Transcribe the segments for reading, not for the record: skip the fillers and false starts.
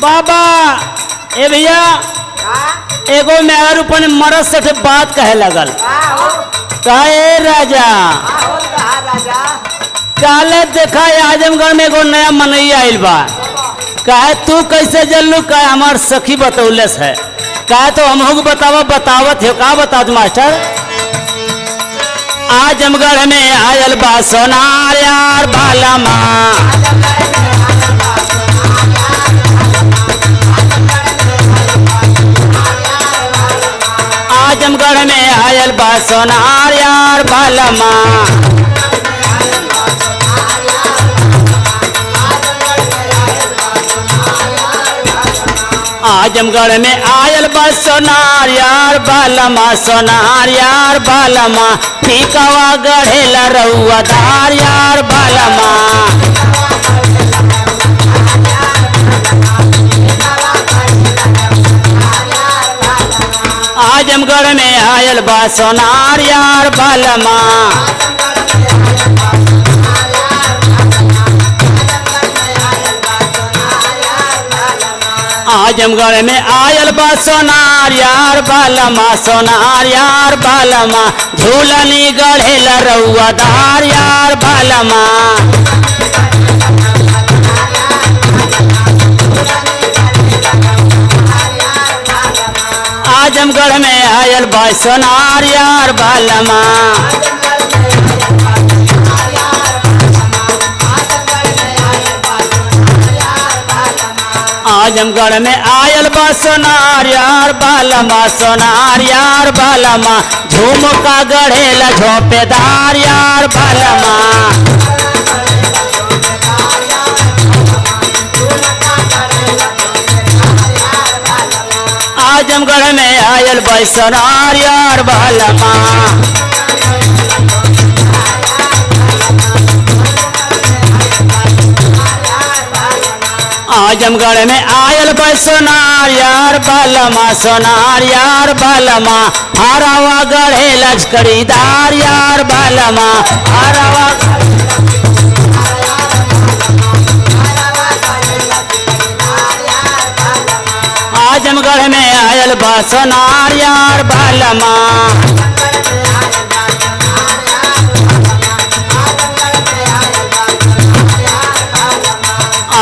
बाबा ए भैया एगो मेहर ऊपर मरद से बात कहे लगल कहे राजा काले देखा आजमगढ़ में एगो नया मनैया आइल बा कहे तू कैसे जल्लू कहे हमार सखी बतौलस है कहे तो हम बतावत हो का बता मास्टर। आजमगढ़ में आयल बा सोनार यार भाला माँ आजमगढ़ में आयल बा सोनार यार भाला माँ आजमगढ़ में आयल बा सोनार यार बालमा सोनार यार बालमा ठीकवा गढ़ेला रउआ धार यार बालमा आजमगढ़ में आयल बा सोनार यार बालमा आजमगढ़ में आयल बा सोनार यार बालमा सोनार यार बालमा झूलनी गढ़ेला रउआ धार यार बालमा आजमगढ़ में आयल बा सोनार यार बालमा आजमगढ़ में आयल बा सोनार यार बालमा सोनार यार बालमा झुमका गढ़ेला झोंपेदार यार बालमा आजमगढ़ में आयल बा सोनार यार बालमा आजमगढ़ में आयल बा सोनार यार बालमा सोनार यार बालमा हरावा गढ़ेला खरीदार यार बालमा हरावा आजमगढ़ में आयल बा सोनार यार बालमा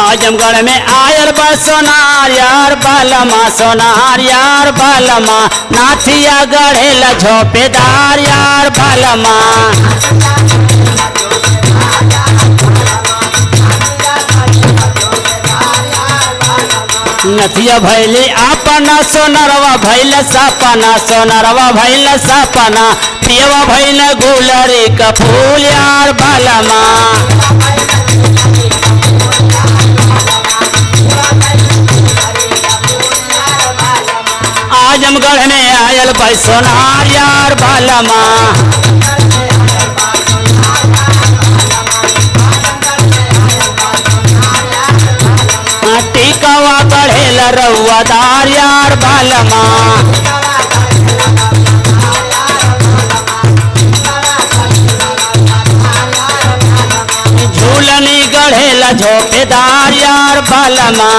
आजमगढ़ में आयल बा सोनार यार बालमा सोनार यार बालमा नाथिया गढ़ेला झोंपेदार यार बालमा नथिया भैली अपना सोनरवा भैल सपना सोनरवा भैल सपना पियवा भैल गुलरी का फूल यार बालमा आजमगढ़ में आयल बा सोनार यार बालमा टीकावा गढ़ेला रउआ धार यार बालमा झूलनी गढ़ेला झोंपेदार यार बालमा